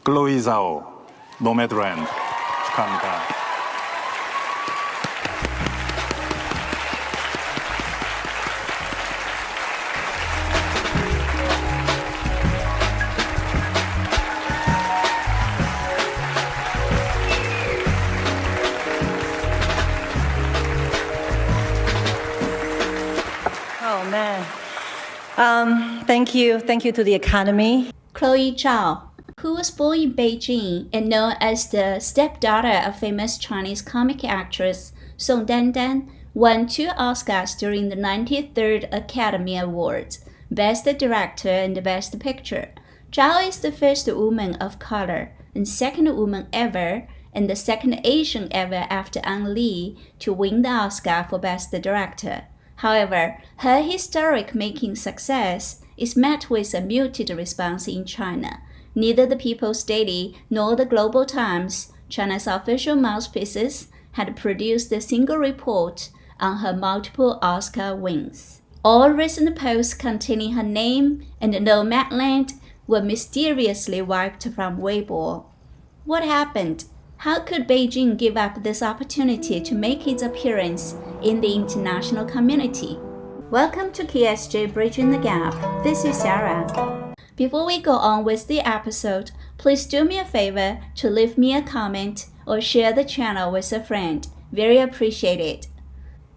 Chloé Zhao, Nomadland. 축하합니다. Oh man. Thank you to the Academy. Chloé Zhao, who was born in Beijing and known as the stepdaughter of famous Chinese comic actress Song Dandan, won 2 Oscars during the 93rd Academy Awards, Best Director and Best Picture. Zhao is the first woman of color and second woman ever and the second Asian ever after Ang Lee to win the Oscar for Best Director. However, her historic making success is met with a muted response in China. Neither the People's Daily nor the Global Times, China's official mouthpieces, had produced a single report on her multiple Oscar wins. All recent posts containing her name and Nomadland were mysteriously wiped from Weibo. What happened? How could Beijing give up this opportunity to make its appearance in the international community? Welcome to KSJ-Bridging the Gap. This is Sarah. Before we go on with the episode, please do me a favor to leave me a comment or share the channel with a friend. Very appreciated.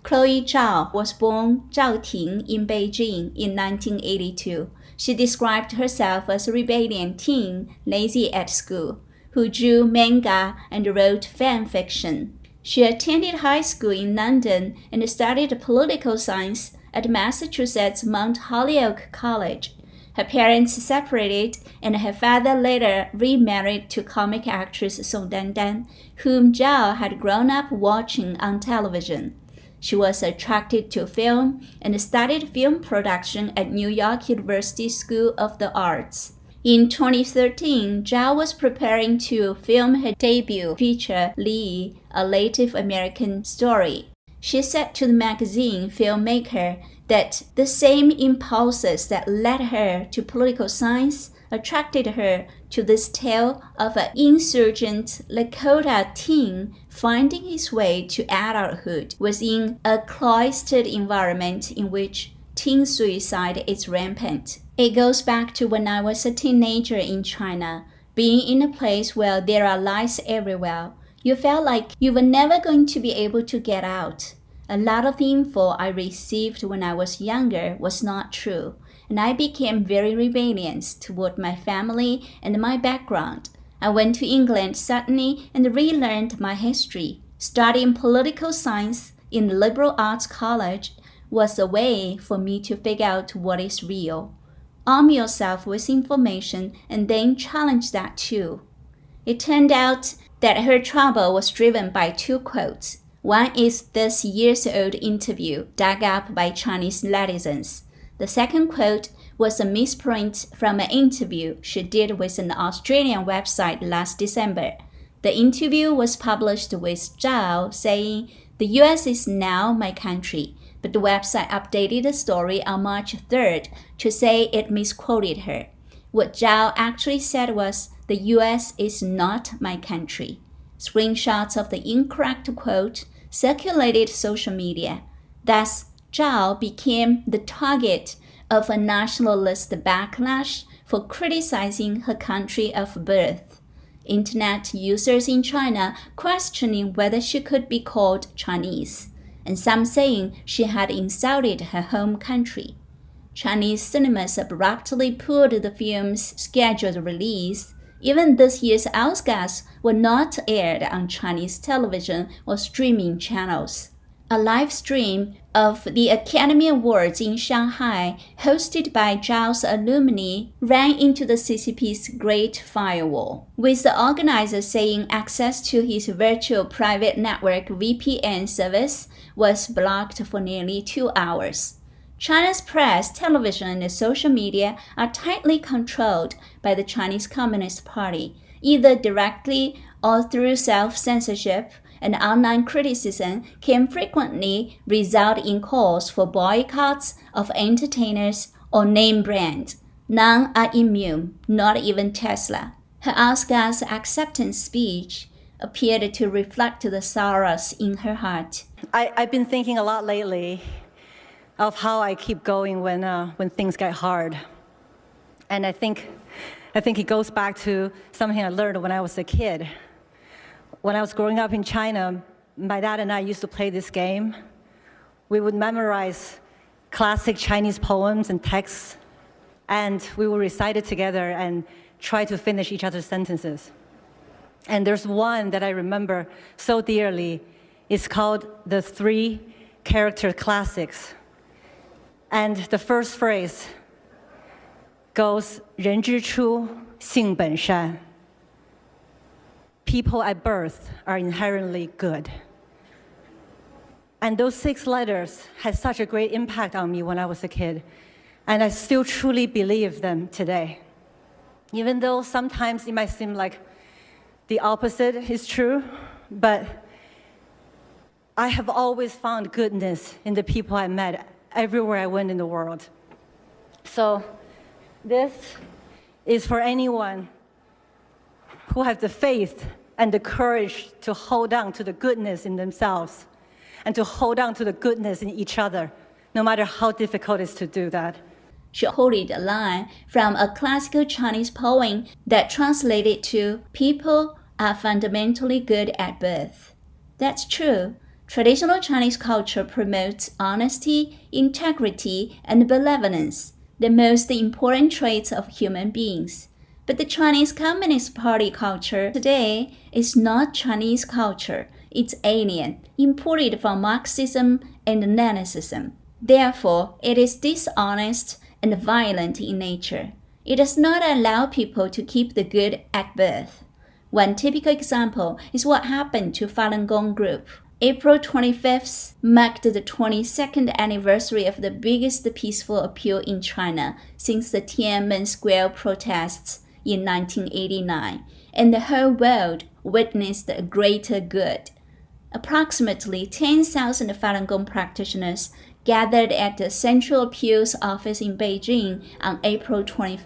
Chloé Zhao was born Zhao Ting in Beijing in 1982. She described herself as a rebellion teen, lazy at school, who drew manga and wrote fan fiction. She attended high school in London and studied political science at Massachusetts Mount Holyoke College. Her parents separated, and her father later remarried to comic actress Song Dandan, whom Zhao had grown up watching on television. She was attracted to film and studied film production at New York University School of the Arts. In 2013, Zhao was preparing to film her debut feature, Lee, a Native American story. She said to the magazine Filmmaker that the same impulses that led her to political science attracted her to this tale of an insurgent Lakota teen finding his way to adulthood within a cloistered environment in which teen suicide is rampant. It goes back to when I was a teenager in China, being in a place where there are lies everywhere. You felt like you were never going to be able to get out. A lot of the info I received when I was younger was not true, and I became very rebellious toward my family and my background. I went to England suddenly and relearned my history. Studying political science in the liberal arts college was a way for me to figure out what is real. Arm yourself with information and then challenge that too. It turned out that her trouble was driven by 2 quotes. One is this years-old interview dug up by Chinese netizens. The second quote was a misprint from an interview she did with an Australian website last December. The interview was published with Zhao saying, "The US is now my country," but the website updated the story on March 3rd to say it misquoted her. What Zhao actually said was, "The US is not my country." Screenshots of the incorrect quote circulated social media. Thus, Zhao became the target of a nationalist backlash for criticizing her country of birth. Internet users in China questioning whether she could be called Chinese, and some saying she had insulted her home country. Chinese cinemas abruptly pulled the film's scheduled release. Even this year's Oscars were not aired on Chinese television or streaming channels. A live stream of the Academy Awards in Shanghai, hosted by Zhao's alumni, ran into the CCP's Great Firewall, with the organizers saying access to his virtual private network VPN service was blocked for nearly 2 hours. China's press, television, and social media are tightly controlled by the Chinese Communist Party, either directly or through self-censorship, and online criticism can frequently result in calls for boycotts of entertainers or name brands. None are immune, not even Tesla. Her Oscar's acceptance speech appeared to reflect the sorrows in her heart. I've been thinking a lot lately of how I keep going when things get hard. And I think it goes back to something I learned when I was a kid. When I was growing up in China, my dad and I used to play this game. We would memorize classic Chinese poems and texts, and we would recite it together and try to finish each other's sentences. And there's one that I remember so dearly. It's called the 3 Character Classics. And the first phrase goes, 人之初，性本善. People at birth are inherently good. And those 6 letters had such a great impact on me when I was a kid. And I still truly believe them today. Even though sometimes it might seem like the opposite is true, but I have always found goodness in the people I met everywhere I went in the world. So this is for anyone who has the faith and the courage to hold on to the goodness in themselves and to hold on to the goodness in each other, no matter how difficult it is to do that. She quoted a line from a classical Chinese poem that translated to, people are fundamentally good at birth. That's true. Traditional Chinese culture promotes honesty, integrity, and benevolence, the most important traits of human beings. But the Chinese Communist Party culture today is not Chinese culture. It's alien, imported from Marxism and Leninism. Therefore, it is dishonest and violent in nature. It does not allow people to keep the good at birth. One typical example is what happened to Falun Gong group. April 25th marked the 22nd anniversary of the biggest peaceful appeal in China since the Tiananmen Square protests in 1989, and the whole world witnessed a greater good. Approximately 10,000 Falun Gong practitioners gathered at the Central Appeals Office in Beijing on April 25,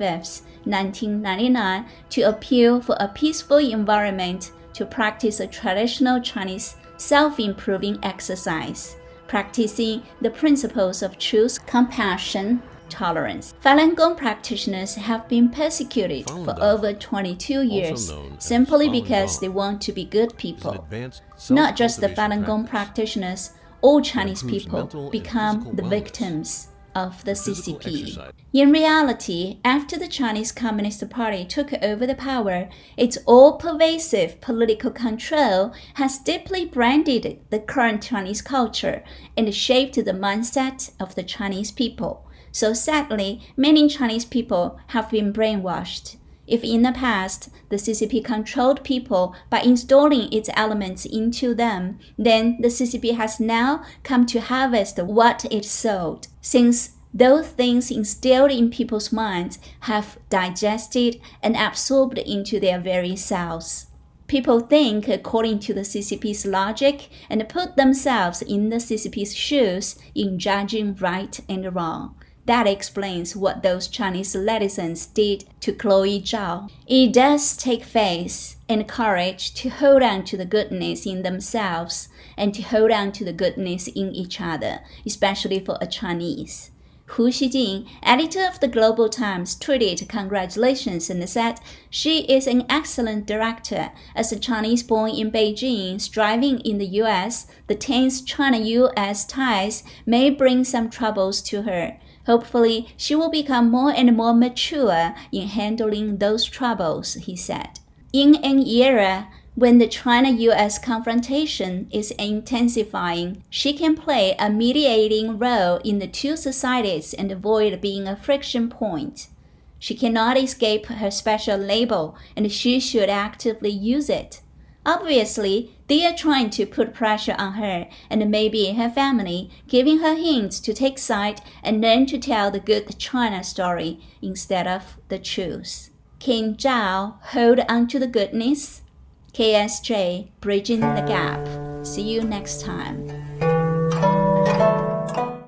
1999, to appeal for a peaceful environment to practice a traditional Chinese self-improving exercise, practicing the principles of truth, compassion, tolerance. Falun Gong practitioners have been persecuted for over 22 years simply because they want to be good people. Not just the Falun Gong practitioners, all Chinese people become the victims of the CCP. In reality, after the Chinese Communist Party took over the power, its all-pervasive political control has deeply branded the current Chinese culture and shaped the mindset of the Chinese people. So sadly, many Chinese people have been brainwashed. If in the past, the CCP controlled people by installing its elements into them, then the CCP has now come to harvest what it sowed. Since those things instilled in people's minds have digested and absorbed into their very cells. People think according to the CCP's logic and put themselves in the CCP's shoes in judging right and wrong. That explains what those Chinese netizens did to Chloé Zhao. It does take faith and courage to hold on to the goodness in themselves and to hold on to the goodness in each other, especially for a Chinese. Hu Xijing, editor of the Global Times, tweeted congratulations and said she is an excellent director. As a Chinese born in Beijing, striving in the U.S., the tense China-U.S. ties may bring some troubles to her. Hopefully, she will become more and more mature in handling those troubles, he said. In an era when the China-U.S. confrontation is intensifying, she can play a mediating role in the two societies and avoid being a friction point. She cannot escape her special label, and she should actively use it. Obviously, they are trying to put pressure on her and maybe her family, giving her hints to take side and learn to tell the good China story instead of the truth. Can Zhao hold on to the goodness? KSJ, Bridging the Gap. See you next time.